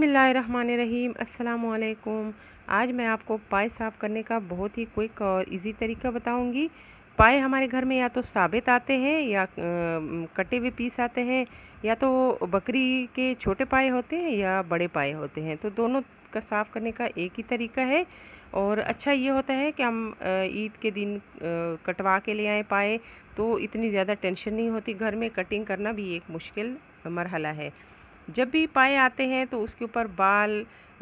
बिस्मिल्लाहिर्रहमानिर्रहीम अस्सलामुअलैकुम। आज मैं आपको पाए साफ़ करने का बहुत ही क्विक और इजी तरीका बताऊंगी। पाए हमारे घर में या तो साबित आते हैं या कटे हुए पीस आते हैं, या तो बकरी के छोटे पाए होते हैं या बड़े पाए होते हैं। तो दोनों का साफ़ करने का एक ही तरीका है। और अच्छा ये होता है कि हम ईद के दिन कटवा के ले आए पाए, तो इतनी ज़्यादा टेंशन नहीं होती। घर में कटिंग करना भी एक मुश्किल मरहला है। जब भी पाए आते हैं तो उसके ऊपर बाल,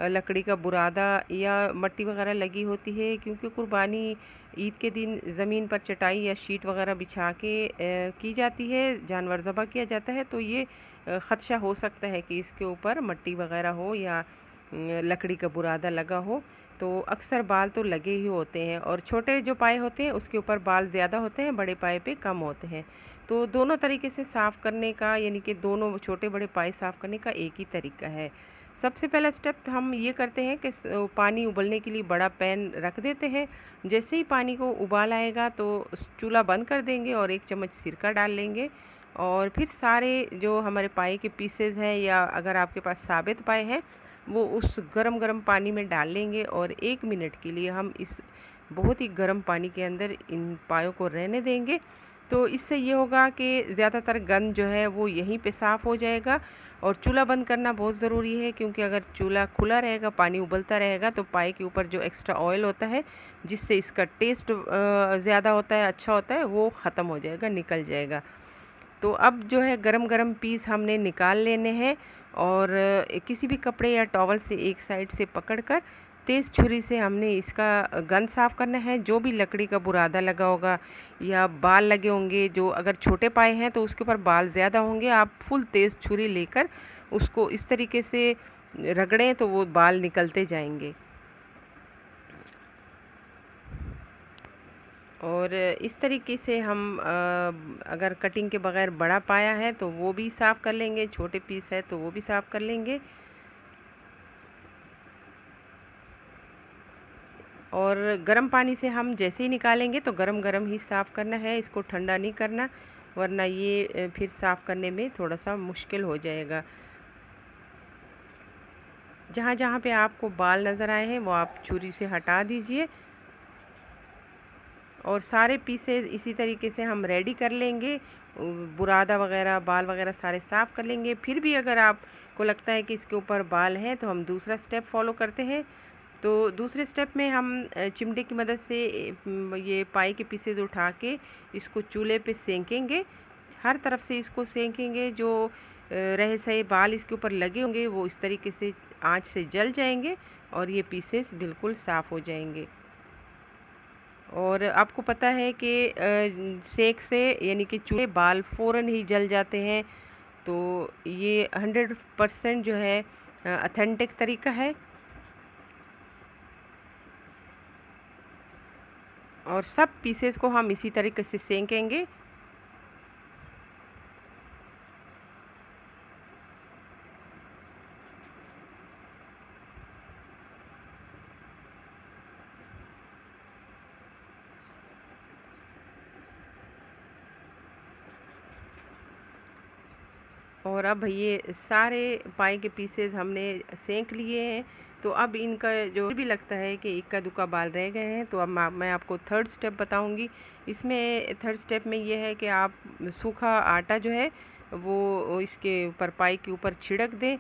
लकड़ी का बुरादा या मट्टी वगैरह लगी होती है, क्योंकि कुर्बानी ईद के दिन ज़मीन पर चटाई या शीट वगैरह बिछा के की जाती है, जानवर ज़बह किया जाता है। तो ये ख़दशा हो सकता है कि इसके ऊपर मट्टी वगैरह हो या लकड़ी का बुरादा लगा हो। तो अक्सर बाल तो लगे ही होते हैं, और छोटे जो पाए होते हैं उसके ऊपर बाल ज़्यादा होते हैं, बड़े पाए पे कम होते हैं। तो दोनों तरीके से साफ़ करने का, यानी कि दोनों छोटे बड़े पाए साफ़ करने का एक ही तरीका है। सबसे पहला स्टेप हम ये करते हैं कि पानी उबलने के लिए बड़ा पैन रख देते हैं। जैसे ही पानी को उबाल आएगा तो चूल्हा बंद कर देंगे और 1 चम्मच सिरका डाल लेंगे। और फिर सारे जो हमारे पाए के पीसेस हैं, या अगर आपके पास साबित पाए हैं, वो उस गरम गरम पानी में डाल लेंगे। और 1 मिनट के लिए हम इस बहुत ही गर्म पानी के अंदर इन पायों को रहने देंगे। तो इससे ये होगा कि ज़्यादातर गंद जो है वो यहीं पे साफ़ हो जाएगा। और चूल्हा बंद करना बहुत ज़रूरी है, क्योंकि अगर चूल्हा खुला रहेगा, पानी उबलता रहेगा, तो पाए के ऊपर जो एक्स्ट्रा ऑयल होता है, जिससे इसका टेस्ट ज़्यादा होता है, अच्छा होता है, वो ख़त्म हो जाएगा, निकल जाएगा। तो अब जो है गरम गरम पीस हमने निकाल लेने हैं, और किसी भी कपड़े या टॉवल से एक साइड से पकड़कर तेज़ छुरी से हमने इसका गंद साफ़ करना है। जो भी लकड़ी का बुरादा लगा होगा या बाल लगे होंगे, जो अगर छोटे पाए हैं तो उसके ऊपर बाल ज़्यादा होंगे, आप फुल तेज़ छुरी लेकर उसको इस तरीके से रगड़ें तो वो बाल निकलते जाएंगे। और इस तरीके से हम अगर कटिंग के बगैर बड़ा पाया है तो वो भी साफ़ कर लेंगे, छोटे पीस है तो वो भी साफ़ कर लेंगे। और गर्म पानी से हम जैसे ही निकालेंगे तो गरम गरम ही साफ़ करना है, इसको ठंडा नहीं करना, वरना ये फिर साफ़ करने में थोड़ा सा मुश्किल हो जाएगा। जहाँ जहाँ पे आपको बाल नज़र आए हैं वो आप छुरी से हटा दीजिए। और सारे पीसेस इसी तरीके से हम रेडी कर लेंगे। बुरादा वगैरह, बाल वगैरह सारे साफ़ कर लेंगे। फिर भी अगर आपको लगता है कि इसके ऊपर बाल हैं तो हम दूसरा स्टेप फॉलो करते हैं। तो दूसरे स्टेप में हम चिमटे की मदद से ये पाई के पीसेस उठा के इसको चूल्हे पे सेंकेंगे। हर तरफ से इसको सेंकेंगे। जो रहे सहे बाल इसके ऊपर लगे होंगे वो इस तरीके से आंच से जल जाएंगे और ये पीसेस बिल्कुल साफ़ हो जाएंगे। और आपको पता है कि सेक से, यानी कि चूल्हे, बाल फ़ौरन ही जल जाते हैं। तो ये 100% जो है ऑथेंटिक तरीका है। और सब पीसेस को हम इसी तरीके से सेंकेंगे। और अब ये सारे पाए के पीसेस हमने सेंक लिए हैं। तो अब इनका जो भी लगता है कि इक्का दुक्का बाल रह गए हैं, तो अब मैं आपको थर्ड स्टेप बताऊंगी। इसमें थर्ड स्टेप में ये है कि आप सूखा आटा जो है वो इसके ऊपर, पाए के ऊपर छिड़क दें।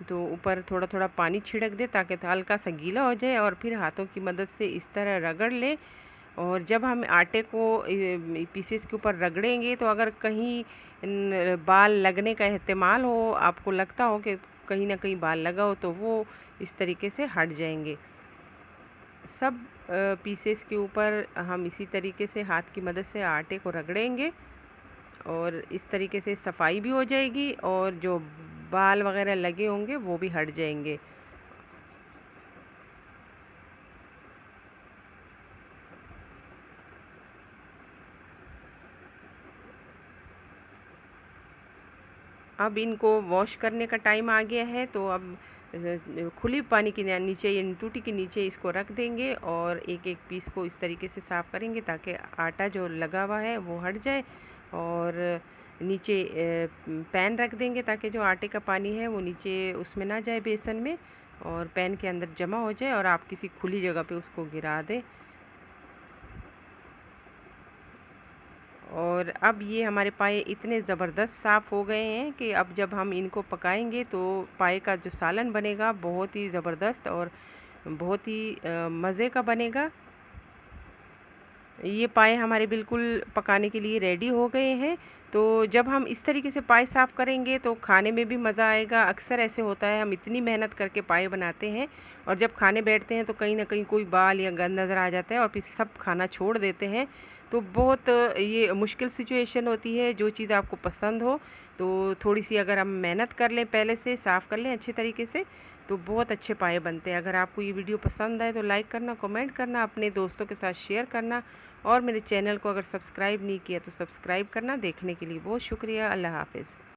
तो ऊपर थोड़ा थोड़ा पानी छिड़क दें ताकि हल्का सा गीला हो जाए, और फिर हाथों की मदद से इस तरह रगड़ लें। और जब हम आटे को पीसेस के ऊपर रगड़ेंगे तो अगर कहीं बाल लगने का एहतिमाल हो, आपको लगता हो कि कहीं ना कहीं बाल लगा हो, तो वो इस तरीके से हट जाएंगे। सब पीसेस के ऊपर हम इसी तरीके से हाथ की मदद से आटे को रगड़ेंगे, और इस तरीके से सफाई भी हो जाएगी और जो बाल वगैरह लगे होंगे वो भी हट जाएंगे। अब इनको वॉश करने का टाइम आ गया है। तो अब खुली पानी के नीचे, यानी टूटी के नीचे इसको रख देंगे और एक एक पीस को इस तरीके से साफ़ करेंगे ताकि आटा जो लगा हुआ है वो हट जाए। और नीचे पैन रख देंगे ताकि जो आटे का पानी है वो नीचे उसमें ना जाए बेसन में, और पैन के अंदर जमा हो जाए और आप किसी खुली जगह पे उसको गिरा दें। और अब ये हमारे पाए इतने ज़बरदस्त साफ़ हो गए हैं कि अब जब हम इनको पकाएंगे तो पाए का जो सालन बनेगा बहुत ही ज़बरदस्त और बहुत ही मज़े का बनेगा। ये पाए हमारे बिल्कुल पकाने के लिए रेडी हो गए हैं। तो जब हम इस तरीके से पाए साफ़ करेंगे तो खाने में भी मज़ा आएगा। अक्सर ऐसे होता है, हम इतनी मेहनत करके पाए बनाते हैं और जब खाने बैठते हैं तो कहीं ना कहीं कोई बाल या गंद नज़र आ जाता है और फिर सब खाना छोड़ देते हैं। तो बहुत ये मुश्किल सिचुएशन होती है। जो चीज़ आपको पसंद हो तो थोड़ी सी अगर हम मेहनत कर लें, पहले से साफ़ कर लें अच्छे तरीके से, तो बहुत अच्छे पाए बनते हैं। अगर आपको ये वीडियो पसंद आए तो लाइक करना, कमेंट करना, अपने दोस्तों के साथ शेयर करना, और मेरे चैनल को अगर सब्सक्राइब नहीं किया तो सब्सक्राइब करना। देखने के लिए बहुत शुक्रिया। अल्लाह हाफ़िज़।